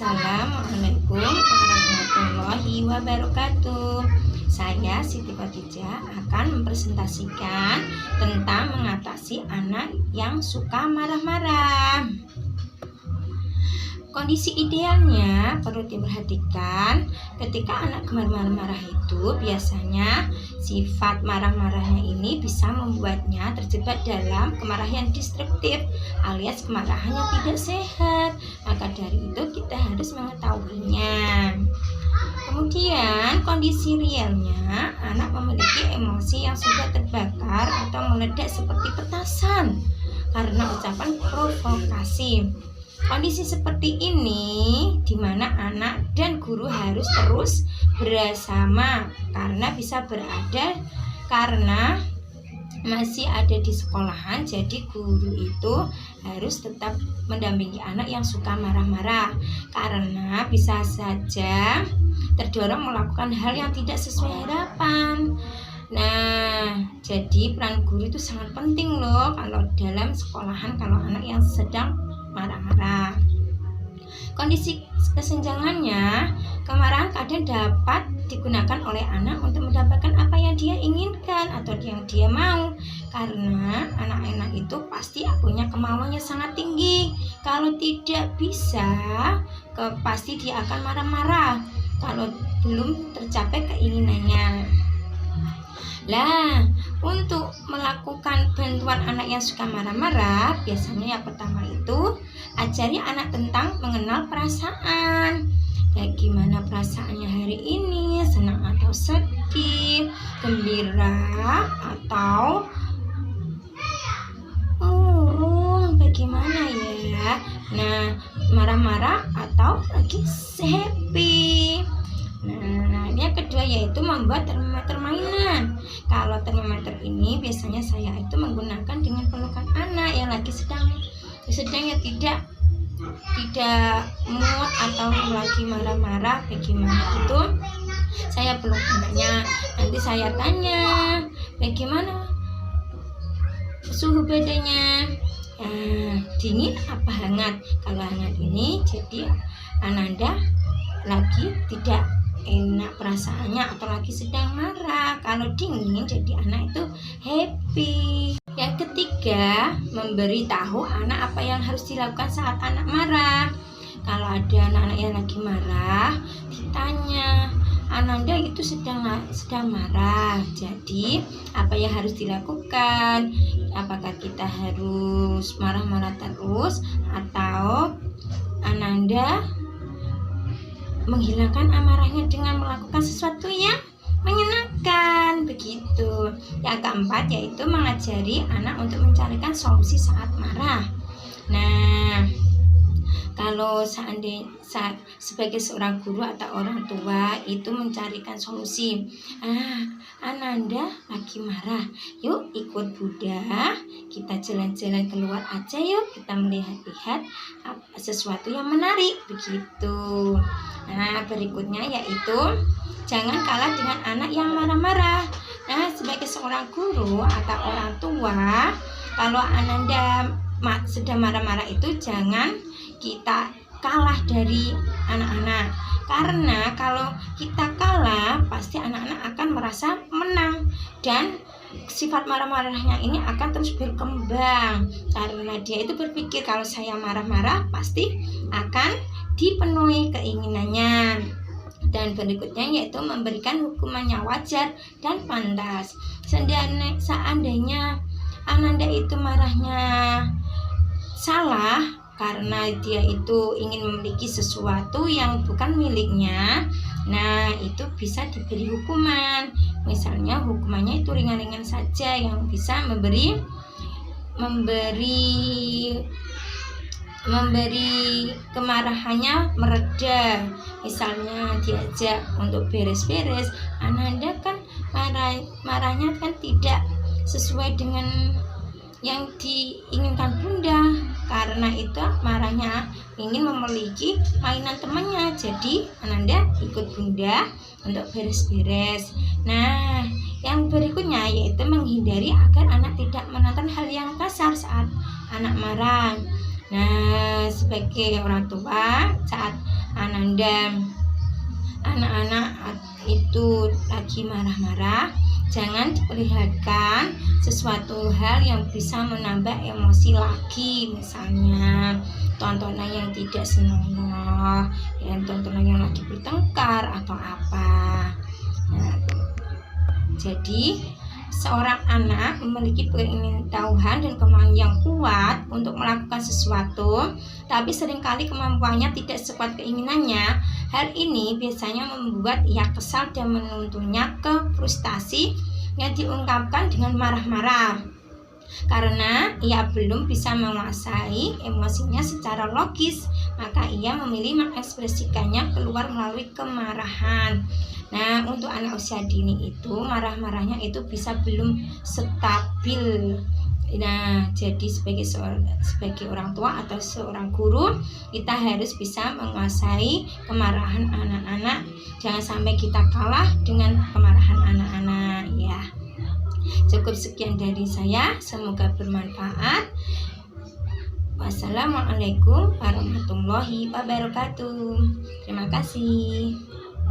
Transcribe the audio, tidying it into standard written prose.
Assalamualaikum warahmatullahi wabarakatuh. Saya Siti Khadijah akan mempresentasikan tentang mengatasi anak yang suka marah-marah. Kondisi idealnya perlu diperhatikan ketika anak gemar marah-marah itu biasanya sifat marah-marahnya ini bisa membuatnya terjebak dalam kemarahan yang destruktif alias kemarahan yang tidak sehat. Maka dari itu kita harus mengetahuinya. Kemudian kondisi realnya anak memiliki emosi yang sudah terbakar atau meledak seperti petasan karena ucapan provokasi. Kondisi seperti ini di mana anak dan guru harus terus bersama karena masih ada di sekolahan, jadi guru itu harus tetap mendampingi anak yang suka marah-marah karena bisa saja terdorong melakukan hal yang tidak sesuai harapan. Nah, jadi peran guru itu sangat penting loh kalau dalam sekolahan kalau anak yang sedang marah-marah. Kondisi kesenjangannya, kemarahan kadang dapat digunakan oleh anak untuk mendapatkan apa yang dia inginkan atau yang dia mau. Karena anak-anak itu pasti punya kemauannya sangat tinggi. Kalau tidak bisa, pasti dia akan marah-marah kalau belum tercapai keinginannya. Lah, untuk melakukan bantuan anak yang suka marah-marah, biasanya yang pertama itu ajari anak tentang mengenal perasaan. Bagaimana perasaannya hari ini, senang atau sedih, gembira atau murung, bagaimana ya? Nah, marah-marah atau lagi happy. Nah, yang kedua yaitu membuat termometer mainan. Kalau termometer ini biasanya saya itu menggunakan dengan pelukan anak yang lagi sedang ya tidak mood atau lagi marah-marah bagaimana itu saya peluk anaknya, nanti saya tanya bagaimana suhu badannya, dingin apa hangat. Kalau hangat ini jadi Ananda lagi tidak enak perasaannya atau lagi sedang marah. Kalau dingin jadi anak itu happy. Yang ketiga, memberitahu anak apa yang harus dilakukan saat anak marah. Kalau ada anak-anak yang lagi marah, ditanya, Ananda itu sedang marah, jadi apa yang harus dilakukan? Apakah kita harus marah-marah terus atau Ananda menghilangkan amarahnya dengan melakukan sesuatu yang menyenangkan begitu. Yang keempat yaitu mengajari anak untuk mencarikan solusi saat marah. Nah, kalau seandainya sebagai seorang guru atau orang tua itu mencarikan solusi, Ananda lagi marah, yuk ikut Bunda, kita jalan-jalan keluar aja yuk, kita melihat-lihat sesuatu yang menarik begitu. Nah, berikutnya yaitu jangan kalah dengan anak yang marah-marah. Nah, sebagai seorang guru atau orang tua, kalau Ananda sedang marah-marah itu jangan kita kalah dari anak-anak. Karena kalau kita kalah, pasti anak-anak akan merasa menang dan sifat marah-marahnya ini akan terus berkembang. Karena dia itu berpikir kalau saya marah-marah pasti akan dipenuhi keinginannya. Dan berikutnya yaitu memberikan hukuman yang wajar dan pantas. Seandainya Ananda itu marahnya salah karena dia itu ingin memiliki sesuatu yang bukan miliknya, nah itu bisa diberi hukuman. Misalnya hukumannya itu ringan-ringan saja yang bisa memberi kemarahannya mereda. Misalnya diajak untuk beres-beres, Ananda kan marahnya kan tidak sesuai dengan yang diinginkan Bunda, karena itu marahnya ingin memiliki mainan temannya, jadi Ananda ikut Bunda untuk beres-beres. Nah, yang berikutnya yaitu menghindari agar anak tidak menonton hal yang kasar saat anak marah. Nah, sebagai orang tua saat Ananda, anak-anak itu lagi marah-marah, jangan diperlihatkan sesuatu hal yang bisa menambah emosi lagi, misalnya tontonan yang tidak senonoh, tontonan yang lagi bertengkar atau apa. Nah, jadi seorang anak memiliki keingintahuan dan kemauan yang kuat untuk melakukan sesuatu, tapi seringkali kemampuannya tidak sekuat keinginannya. Hal ini biasanya membuat ia kesal dan menuntunnya ke frustasi yang diungkapkan dengan marah-marah. Karena ia belum bisa menguasai emosinya secara logis, maka ia memilih mengekspresikannya keluar melalui kemarahan. Nah, untuk anak usia dini itu marah-marahnya itu bisa belum stabil. Nah, jadi sebagai orang tua atau seorang guru, kita harus bisa menguasai kemarahan anak-anak. Jangan sampai kita kalah dengan kemarahan anak-anak ya. Cukup sekian dari saya, semoga bermanfaat. Wassalamualaikum warahmatullahi wabarakatuh. Terima kasih.